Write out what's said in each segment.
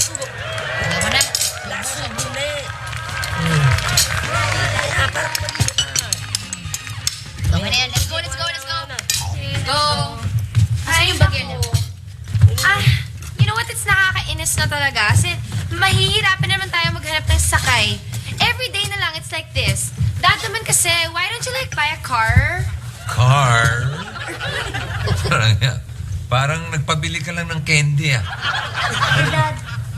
Ano na? Laso, duli. Okay na yan. Let's go, let's go, let's go. Go. Asan yung bagyan niya? You know what? It's nakakainis na talaga. Kasi mahihirapan naman tayo maghanap ng sakay. Every day na lang, it's like this. Dad naman kasi, why don't you like buy a car? Car? Parang nagpabili ka lang ng candy, ah.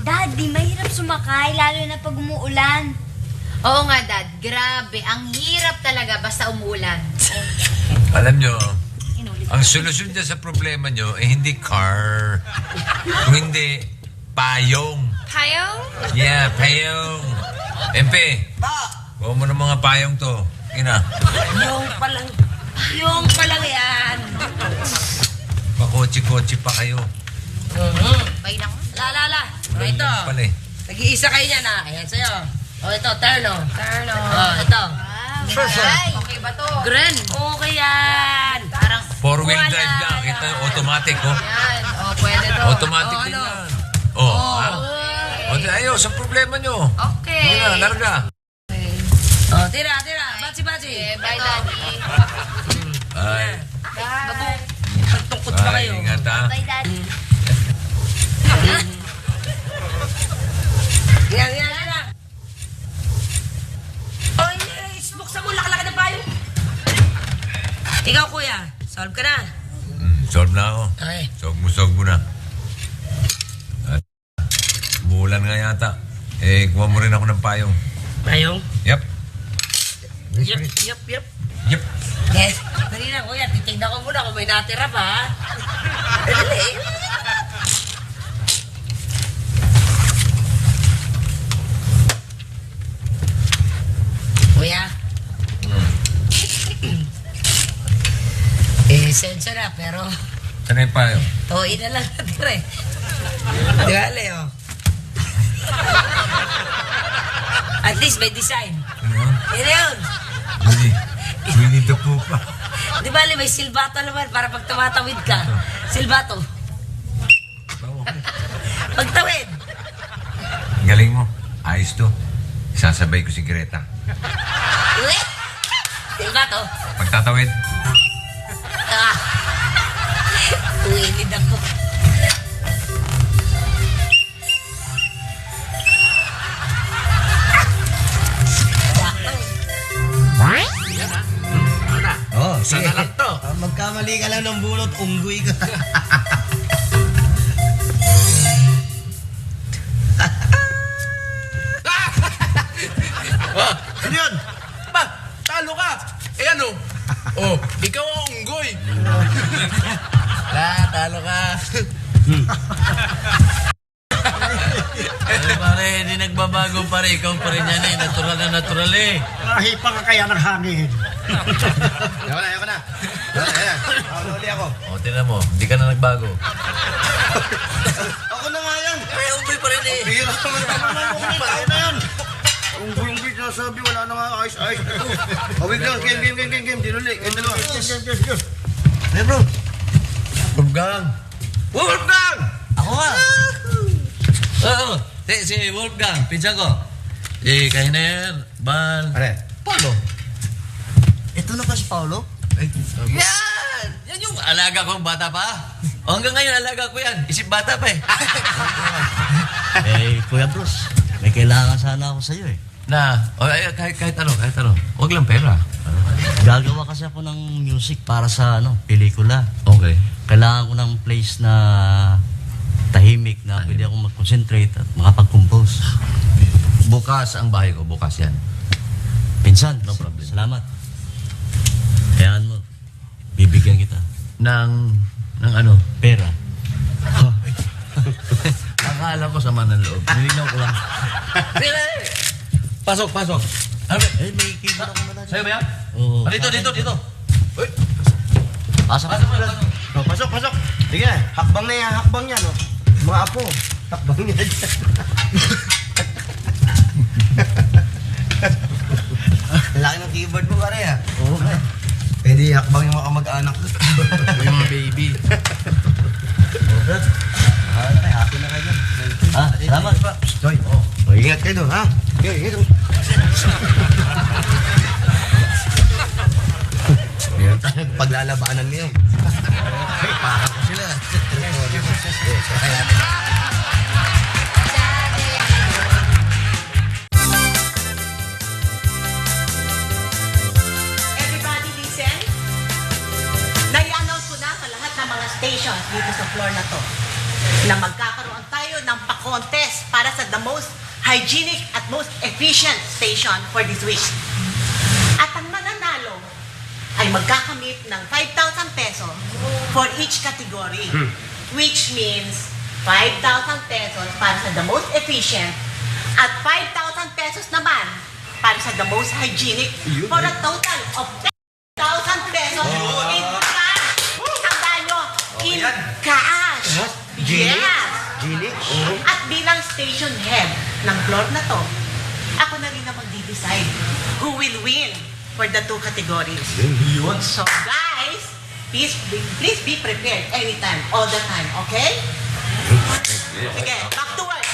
Daddy, mahirap sumakay, lalo na pag umuulan. Oo nga, Dad. Grabe. Ang hirap talaga basta umuulan. Alam nyo, ang solusyon dyan sa problema nyo ay hindi car. Kung hindi, payong. Payong? Yeah, payong. Empe, kuha mo ng mga payong to. Ina. Yung palang yan. Pakotsi-kotsi pa kayo. Bay lang. Lala. O Walang ito. lang pala eh. Nag-iisa kayo niyan ah. Ayan sa'yo. O ito, terno. Terno. O ito. Ay, okay ba to? Gren. Okay yan. Parang, Four-wheel drive lang. Kita yung automatic, oh. yan. Oh, pwede to. Automatic din ano? yan. Oh, ha? O, di ayos, ang problema nyo. Okay. Sige na, larga. O, tira. Bachi. Okay, bye, Daddy. Ay, Bye. Pagtungkot pa ay, kayo. ingat ha. Bye, Daddy. Yan. Oy, buksan mo. Laki-laki na payo. Ikaw, kuya. Solve ka na. Solve na ako. Okay. Sog mo na. At, umuulan nga yata. Eh, kuha mo rin ako ng payong. Payong? Yep. Yup. Yep. Yes. Dali na, kuya. Titignan ko muna kung may natira pa, ha? Dali. Kuya. Sensya na, pero Saan yung payong? tuwin na lang natira eh. Di ba, Leo? At least may design. Ano yun? Yun yun. Winnie the Pooh pa. Di ba, may silbato naman para pag tumatawid ka. Silbato. Pagtawid. Galing mo. Ayos to. Sasabay ko si Greta. Uy! Silbato. Pagtatawid. Uwilid ako. Oh, Sana lang to. Magkamali ka lang ng bunot, unggoy ka. Ano yun? Ba, talo ka. Eh ano? Oh, ikaw ang unggoy. Talo ka. Pare, hindi nagbabago pare. Ikaw pa rin yan eh. Natural na natural eh. Nahipa ka kaya ng hangin. Ayoko na. Ayan. Uli ako. O, tinan mo. Hindi ka na nagbago. Ako na nga yan. Ay, unggoy pa rin eh. Bihira naman naman. Tayo na yan. Unggoy sabi, wala na nga ayos. Awig lang. Game. Dinuli. Game dalawa. Game. Hey bro. Wolfgang! Wolfgang! Ako nga. Oo. Si Wolfgang. Pinsan ko. Kayo na yan. Bal. Pare. Paulo. Ito na ba si Paolo? Yan! Yan yung alaga kong bata pa. O hanggang ngayon alaga ko yan. Isip bata pa eh. Kuya Bruce, may kailangan sana ako sa'yo eh. Kahit ano. Huwag lang pera. Gagawa kasi ako ng music para sa pelikula. Okay. Kailangan ko ng place na tahimik na pwede akong mag-concentrate at makapag-compose. Bukas ang bahay ko. Bukas yan. Pinsan, no problem. Salamat. Kayaan mo, bibigyan kita. Ng ano? Pera. Akala ko sama ng loob. Nilinaw ko lang. Pasok. Ano ba? May keyboard ako na. Sa'yo ba yan? Oo. Dito. Uy! Pasok. Pasok. Sige, hakbang yan. Oh. Mga apo, hakbang niya dyan. Laki ng keyboard mo pare ah. Oo. Pwede hakbang yung mga kamag-anak ko. Yung mga baby. Happy na kayo. Salamat. Joy, ingat kayo doon, ha? Okay, ingat. Meron tayong paglalabanan niyo. Ay, parang ko sila. Everybody listen. Nai-announce ko na sa lahat ng mga stations dito sa floor na to na magkakaroon tayo ng pa-contest para sa the most hygienic at most efficient station for this week. At ang mananalo ay magkakamit ng 5,000 pesos for each category, which means 5,000 pesos para sa the most efficient at 5,000 pesos naman para sa the most hygienic for a total of 10,000 pesos in cash. Tandaan nyo, in cash. Yes. At bilang station head ng floor na to, ako na rin ang magdi-decide who will win for the two categories. So guys, please be prepared anytime, all the time, okay? Sige, back to work.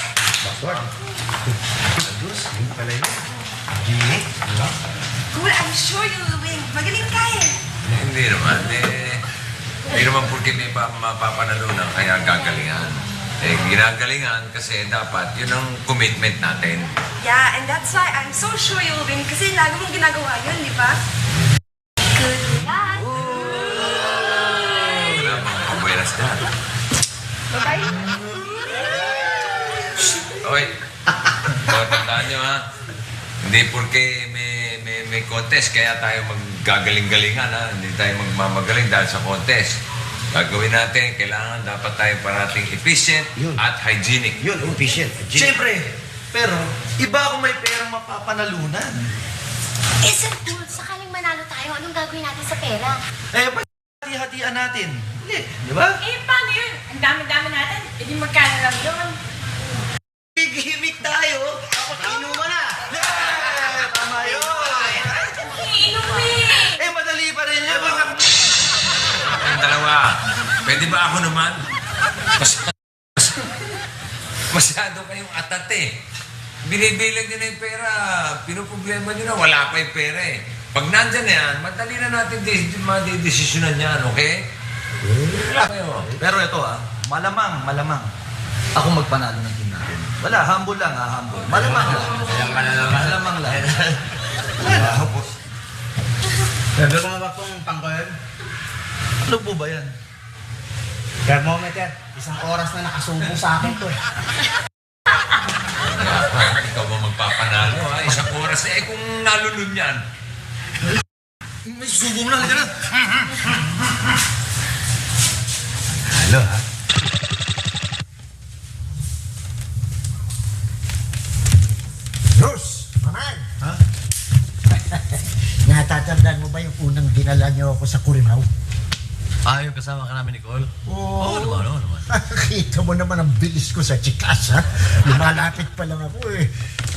Cool, I'm sure you will win. Magaling ka eh. Hindi naman. Hindi naman porque may mapapanalunan kaya gagalingan. Ginagalingan kasi dapat yun ang commitment natin. Yeah, and that's why I'm so sure you will win kasi lalo mong ginagawa yun, di ba? Good luck! Wala mga kabuenas dyan. Bye-bye! Okay. So, tandaan nyo ha. Hindi porque may contest kaya tayo maggagaling-galingan ha. Hindi tayo magmamagaling dahil sa contest. Gagawin natin, kailangan dapat tayo parating efficient at hygienic. Yun, efficient. Siyempre, pero iba kung may perang mapapanalunan. Sir Paul, sakaling manalo tayo, anong gagawin natin sa pera? Eh, hati-hatian natin. Hindi, di ba? Eh, paano yun? Ang dami-dami natin. E di magkano lang yun? Gimmick tayo. Tapos inuman na. Tama yun. Iinom eh! Eh, madali pa rin yun. Ang dalawa, pwede ba ako naman? Masyado kayong atat eh. Binibilang nyo na yung pera, pinuproblema nyo na, wala pa yung pera eh. Pag nandyan na yan, madali na natin madidesisyonan yan, okay? Wala kayo. Pero ito malamang. Ako magpanalo ng team natin. Wala, humble lang humble. Malamang lang. Malamang lang. Wala. Pwede ba pong pangkoyan? Ano po ba yan? Thermometer. Isang oras na nakasubo sa akin to. Ikaw ba magpapanalo ha? Isang oras na kung nalulun yan. May subo na. Halika na. Halo, ha? Bruce! Maman! Ha? Natatandaan mo ba yung unang dinala niyo ako sa Curimaw? Yung kasama ka namin, Nicole? Oo. Oo naman. Kita mo naman ang bilis ko sa chikas, ha? Lumalapit pa lang ako, eh.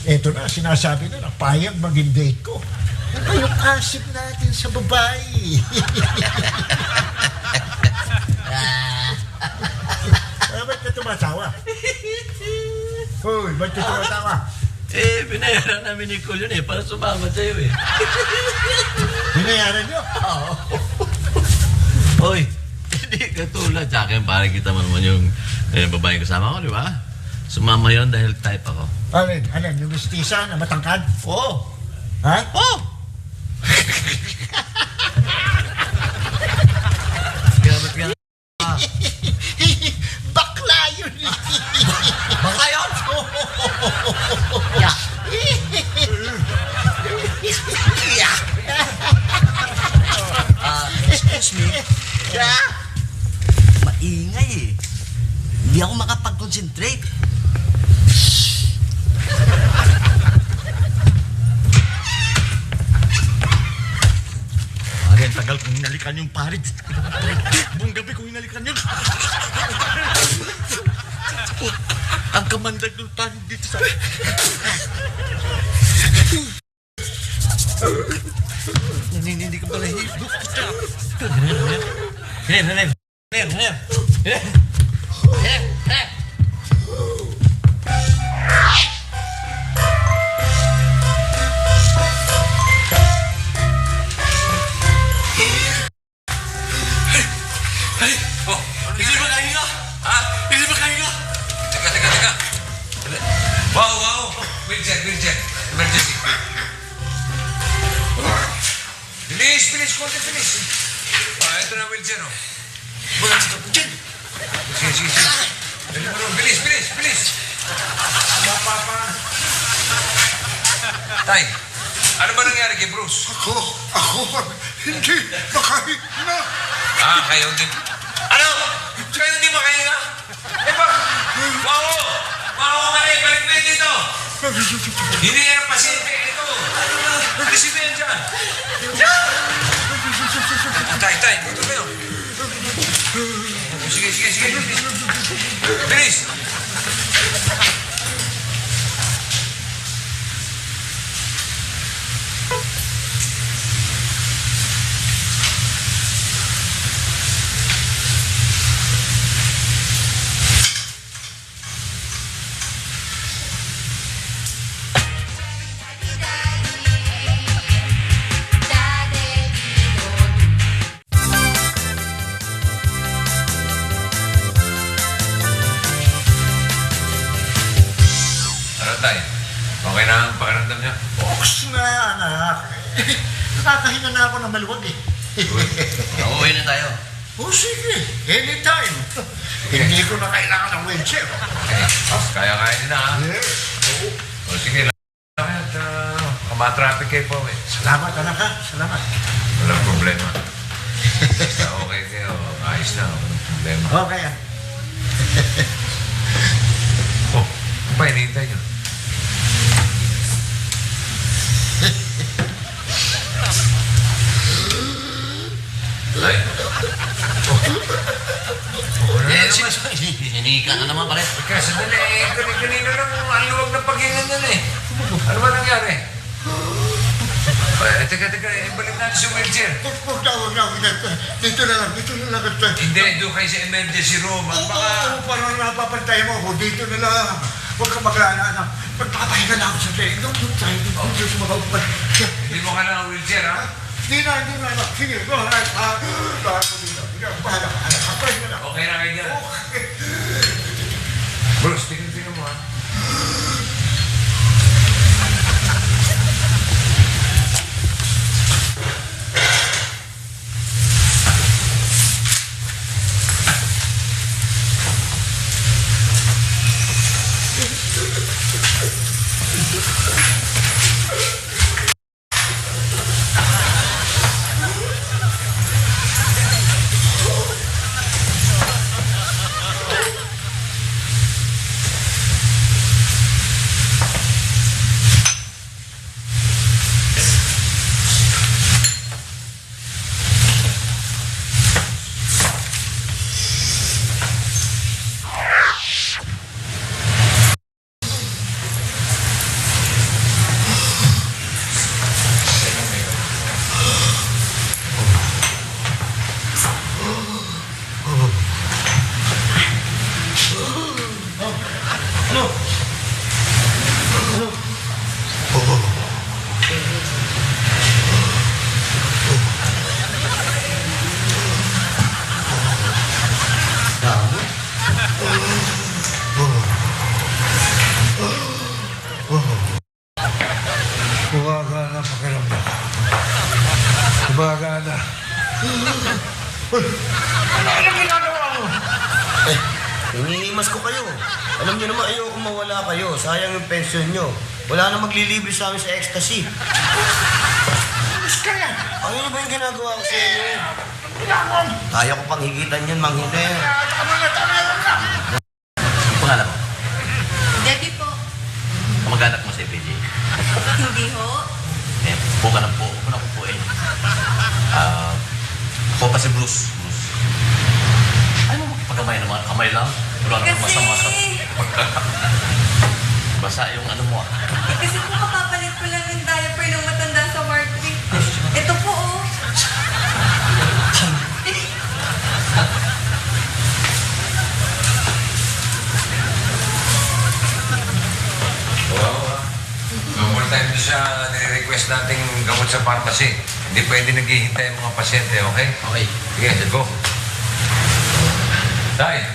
Eto na, sinasabi na, napayag maging date ko. Ano yung asip natin sa babae? Ba't ka tumatawa? Hoy, ba't ka tumatawa? Binayaran namin, Nicole, yun para sumama sa'yo Binayaran niyo? Oo. Hoy, hindi katulad sa akin. Parang kita mo naman yung babaeng kasama ko, di ba? Sumama yun dahil type ako. Alin? Yung mistisa na matangkad? Oo. Ha? Oo! Grabe ka. Bakla yun! Bakla yun? Yeah. Excuse me. Maingay eh. Hindi ako makapag-concentrate. Ang tagal kong hinalikan yung parid. Buong gabi kong hinalikan yun. Ang kamandag ng parid dito sa... Hindi ka pala hibok. Hanep. Wheelchair. Emergency. Bilis, konti bilis. Ito na wheelchair, oh. Sige. Dali mo rin, bilis. Tay, ano ba nangyari kay Bruce? Ako, hindi makahinga. Kayo hindi. Ano? Kayo hindi makahinga? Ba? Wow, balik mo yun dito. Hindi yan ang pasyente. Ito. Nag-isip yan dyan. Tay, dito kayo. Sige. Bilis. Tay, okay na ang pakiramdam niya? Box na, anak. Nakakahinga na ako ng maluwag eh. Uuwi na tayo. Oh, sige. Anytime. Hindi ko na kailangan ng wheelchair. Kaya nila, ha? Yes. Oo. O sige lang. At kama-traffic kayo po, eh. Salamat, anak ha. Salamat. Walang problema. Basta okay kayo. Ayos na. Walang problema. Okay. Oh, pa hinihintay nyo? Ay. Sinika ka naman pare. Kaya sandali, kanina lang ang luwag ng paghingan yan eh. Ano ba nangyari? Teka, balik natin sa wheelchair. Huwag na. Dito na lang. Hindi, doon kayo sa emergency room. At baka... Oo, parang napapantay mo ako. Dito na lang. Huwag ka maglala, anak. Magpapahinga na ako sa tayo. Doon tayo. Doon sa mga upat. Hindi mo kailangan ng wheelchair, ha? Hindi na, anak. Sige, go ahead. Bahala ka, anak. Papahinga na. Okay na kayo dyan. Okay. Bruce, tingnan mo, ha? Gumagana pakiramdam. Gumagana. Ano ginagawa mo? Hininimas ko kayo. Alam niyo naman, ayoko mawala kayo. Sayang yung pension niyo. Wala na maglilibre sa amin sa ecstasy. Mas ka yan. Ano ba yung ginagawa ko sa inyo? Ginagawa mo. Kaya ko pang higitan yan, manghina. Tama na. Ang pangalan mo? Debbie po. Kamag-anak mo sa PJ. Hindi ho. Po ka na po. Ako na po eh. Ako pa si Bruce. Ay mo magpagamay naman. Kamay lang. Wala naman masama sa... Basa yung ano mo. Kasi po kapapalit ko lang yung diaper ng matanda sa Ward 3. Ito po, oh. Normal time doon sa nire-request nating gamot sa pharmacy. Hindi pwede naghihintay ang mga pasyente, okay? Okay. Sige, go. Tay,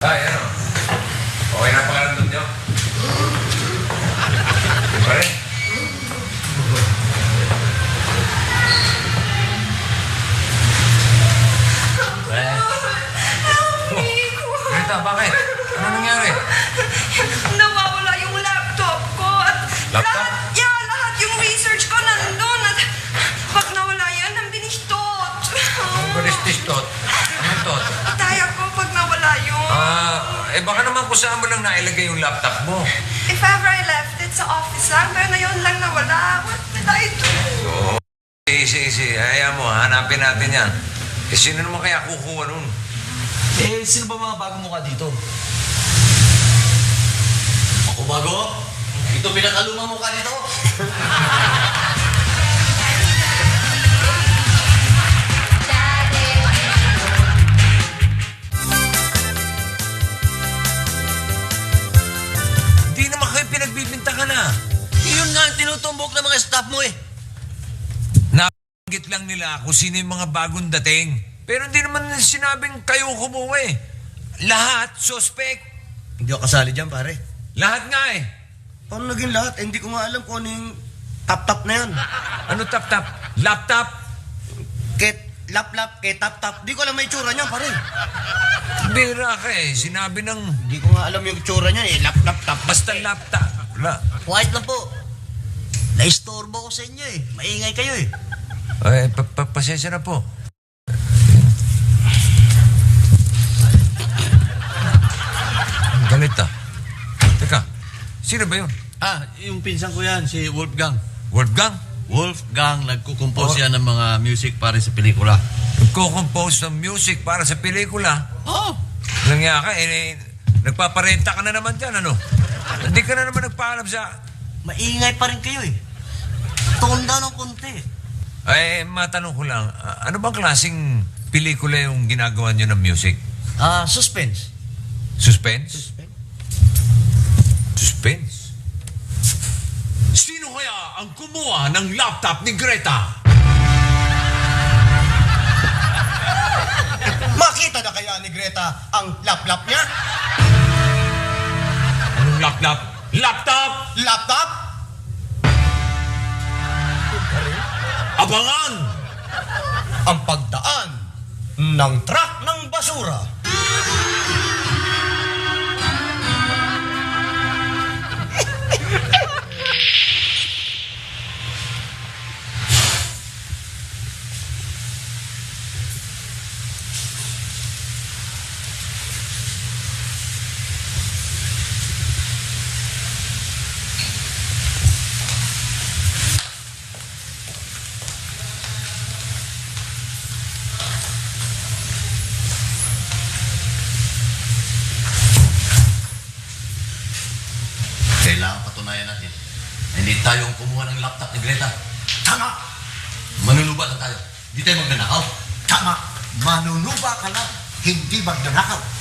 ano? Okay na ang pakiramdam niyo? Laptop? Lahat yung research ko nandun. At pag nawala yan, ang binistot. Ang kulistis tot. Anong tot? Daya ko pag nawala yun. Baka naman kung saan mo lang nailagay yung laptop mo. If ever I left it sa office lang, pero na yun lang nawala. What did I do? Easy. Hayaan mo, hanapin natin yan. Sino naman kaya kukuha nun? Sino ba mga bagong mukha dito? Ako bago? Ito pinakalumang mukha dito. Hindi naman kayo pinagbibintangan na. Yun nga ang tinutumbok ng mga staff mo eh. Nabanggit lang nila kung sino yung mga bagong dating. Pero hindi naman sinabing kayo kumuha eh. Lahat, suspect. Hindi ako kasali dyan, pare. Lahat nga eh. Paano naging lahat? Hindi ko nga alam kung ano yung tap-tap na yan. Ano tap-tap? Laptop? Lap-lap, tap-tap. Di ko alam may itsura niya, pare. Bira ka eh. Sinabi ng Hindi ko nga alam yung itsura niya eh. Lap-lap-tap. basta laptop. Quiet lang po. Naistorbo ko sa inyo eh. Maingay kayo eh. Pasensya na po. Galit ah. Teka, sino ba yun? Yung pinsan ko yan, si Wolfgang. Wolfgang? Wolfgang, nagkukompose yan ng mga music para sa pelikula. Nagko-compose ng music para sa pelikula? Oo. Langya ka, nagpaparenta ka na naman dyan, ano? Hindi ka na naman nagpaalam sa... Maingay pa rin kayo eh. Tone down ng konti. Matanong ko lang, ano bang klaseng pelikula yung ginagawa nyo ng music? Suspense. Suspense? Suspense? Sino kaya ang kumuha ng laptop ni Greta? Makita na kaya ni Greta ang lap-lap niya? Anong laptop? Laptop! Laptop? Abangan! Ang pagdaan ng truck ng basura. Kailangan patunayan natin. Hindi tayo ang kumuha ng laptop ni Greta. Tama! Manuluba lang tayo. Hindi tayo magnanakaw. Tama! Manunuba ka lang, hindi magnanakaw.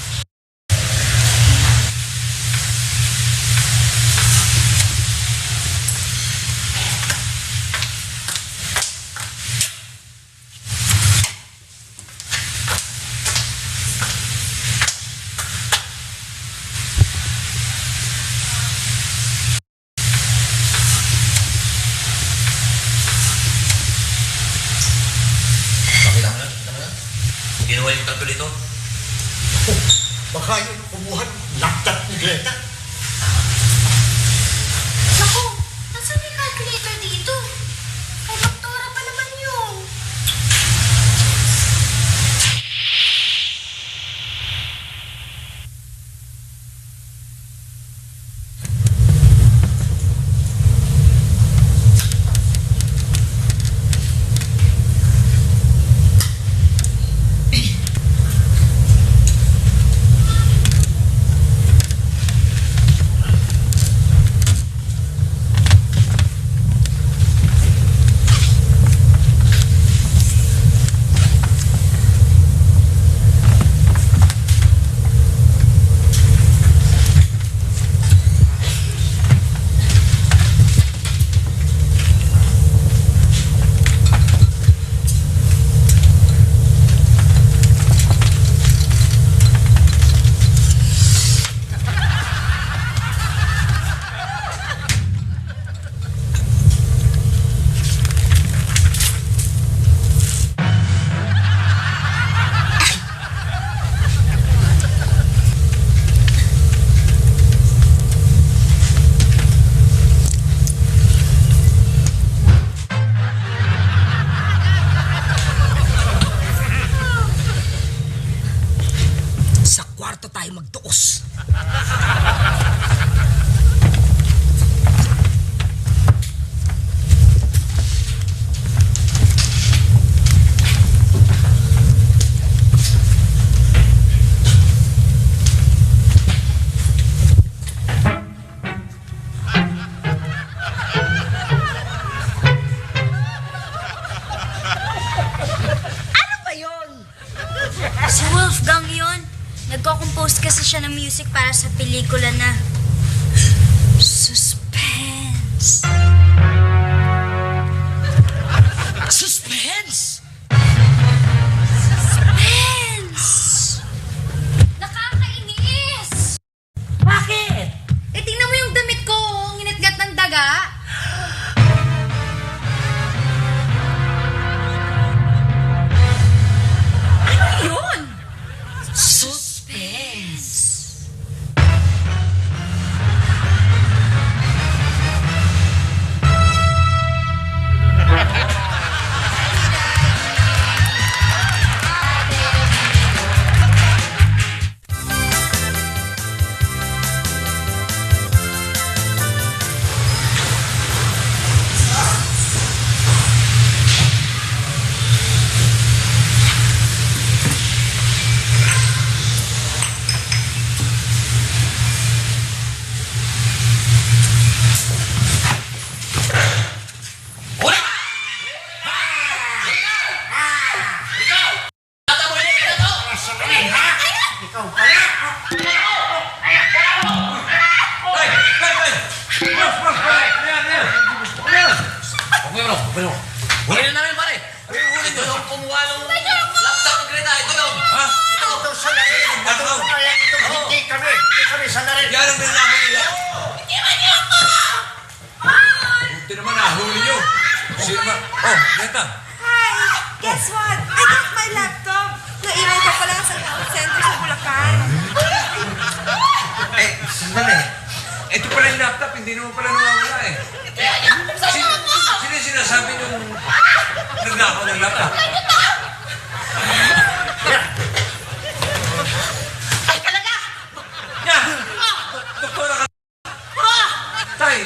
Pakita mo lang. Ginawa yung kalkulito. Baka yun kumuha ng laptop ni Greta. Naku, nasan may calculator dito? Kay doktora pa naman yun. siya ng music para sa pelikula na Suspense. Suspense! Suspense! Nakakainis! Bakit? Eh, tingnan mo yung damit ko, nginitgat ng daga. Ano yun? Suspense. Huli na namin, pare! Huli nyo yung kumuha ng laptop ng Greta. Ito yung... Ha? Ito sa larin. Ito sa larin. Hindi kami sa larin. Yan ang nilalaman nila. Buti naman nahuli nyo. Sino ba? Oh, Greta. Hi! Guess what? I got my laptop. Naiwan ko pala sa health center sa Bulacan. Eh, sandali. Ito pala yung laptop, hindi naman pala nawawala eh. Sino yung sinasabi nung nagnakaw ng laptop? Ay, talaga! Ya! Doktora ka! Tay,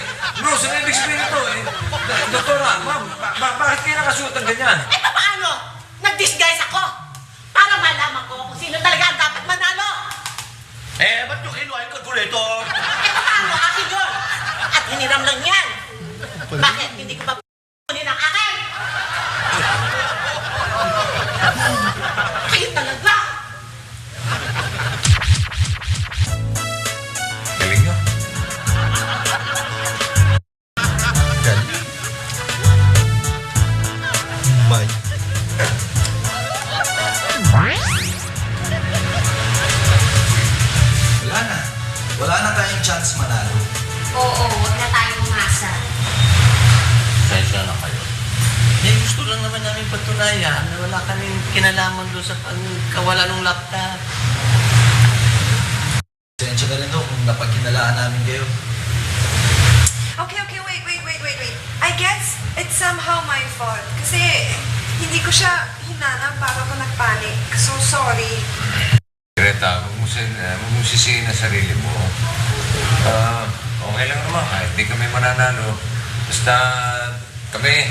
Rose, ano ibig sabihin nito eh? Doktora, ma'am, bakit kayo nakasuot ng ganyan? Eh, paano? Nag-disguise ako para malaman ko kung sino talaga ang dapat manalo. Eh, ba't yung kinuha yung calculator? Eh, paano? Akin yun. At hiniram lang yan. Bakit? Hindi ko ba kunin ang akin? Kayo talaga. Galing nyo. May. Wala na tayong chance manalo. Oo, huwag na tayo umasa. Sensya na kayo. Eh, gusto lang naman namin patunayan na wala kaming kinalaman doon sa pagkawala ng laptop. Sensya ka rin ho kung napagkinalaan namin kayo. Okay, wait. I guess it's somehow my fault. Kasi hindi ko siya hinanap para ko nagpanik. So, sorry. Greta, huwag mo sisihin ang sarili mo. Okay lang naman, kahit di kami mananalo. Basta kami,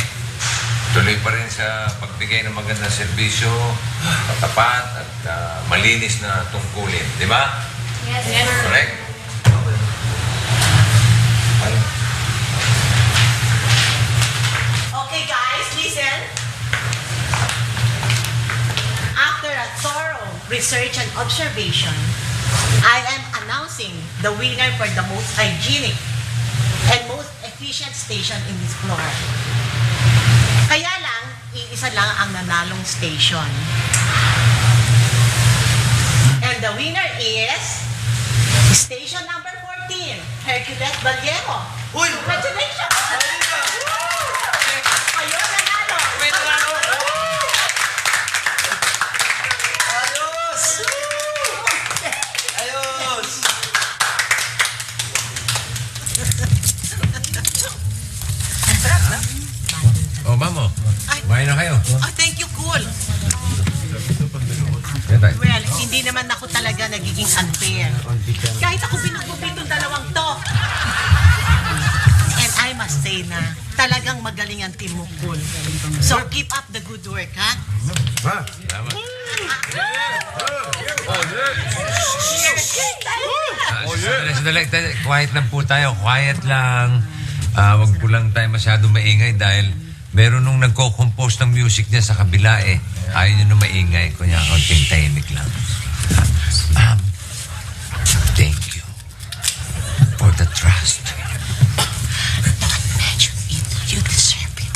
tuloy pa rin sa pagbigay ng magandang serbisyo, matapat at malinis na tungkulin. Di ba? Yes, sir. Correct? Okay, guys, listen. After a thorough research and observation, I am announcing the winner for the most hygienic and most efficient station in this floor. Kaya lang, iisa lang ang nanalong station. And the winner is station number 14, Hercules Vallejo. Uy! Congratulations! Kayo nanalo! Ayos! Ayos! Oh, mamo. Kumain na kayo. Oh, thank you, cool. Greta. Well, hindi naman ako talaga nagiging unfair. Kahit ako binugbubit yung dalawang to. And I must say na talagang magaling ang team mo, cool. So keep up the good work, ha? Salamat. Sandali. Quiet lang po tayo. Quiet lang. Wag po lang tayo masyado maingay dahil meron nung nagko-compose ng music niya sa kabila eh. Ayaw nyo na maingay. Kunya, kaunting tahimik lang. trust. Imagine it. You deserve it.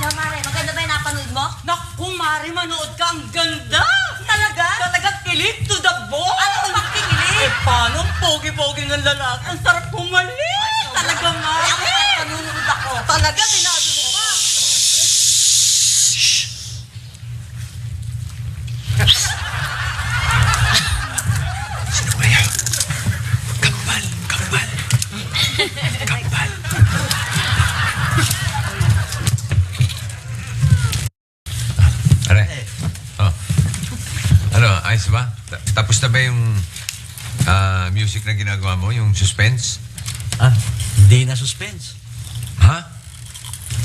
Na, Mare, maganda ba yung napanood mo? Naku, Mare, manood ka. Ang ganda! Talaga? Talagang kilig to the bone. Ano ang kilig? Eh, paano? Pogi-pogi ng lalaki. Ang sarap pumalit. Talaga, Mare. Ako, nanonood ako. Talaga, sinabi mo pa. Sino ba yan? Kambal, kambal. Kambal. Are. Oh. Ano, ayos ba? Tapos na ba yung music na ginagawa mo? Yung suspense? Ah, hindi na suspense. Ha?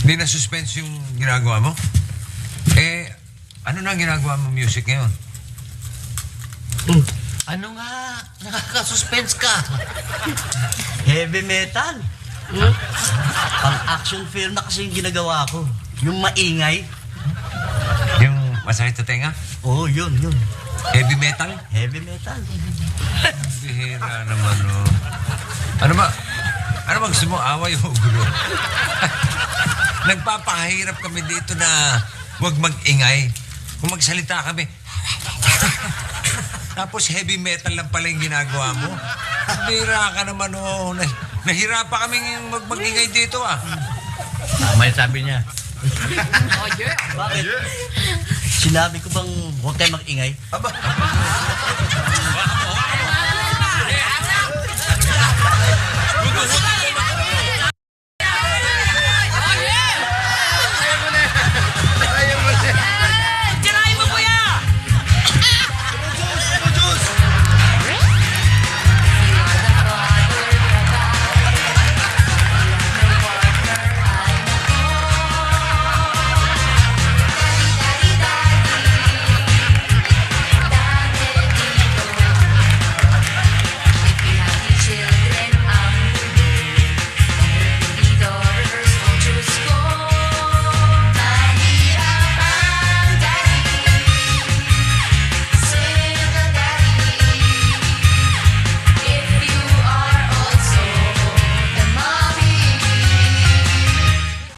Hindi na suspense yung ginagawa mo? Eh, ano na ang ginagawa mo music ngayon? Ano nga? Nakaka-suspense ka. Heavy metal. Pang-action film na kasi yung ginagawa ko. Yung maingay. Yung masakit sa tenga? Oo, yun. Heavy metal? Heavy metal. Bihira naman, oh. Ano ba? Ano ba gusto mo? Away o gulo? Nagpapahirap kami dito na huwag mag-ingay. Kung magsalita kami, tapos heavy metal lang pala yung ginagawa mo. Bihira ka naman, oh. Nahirapan kami mag-ingay dito, ah. Tama yung sabi niya. Bakit? Sinabi ko bang huwag kayo mag-ingay? Aba,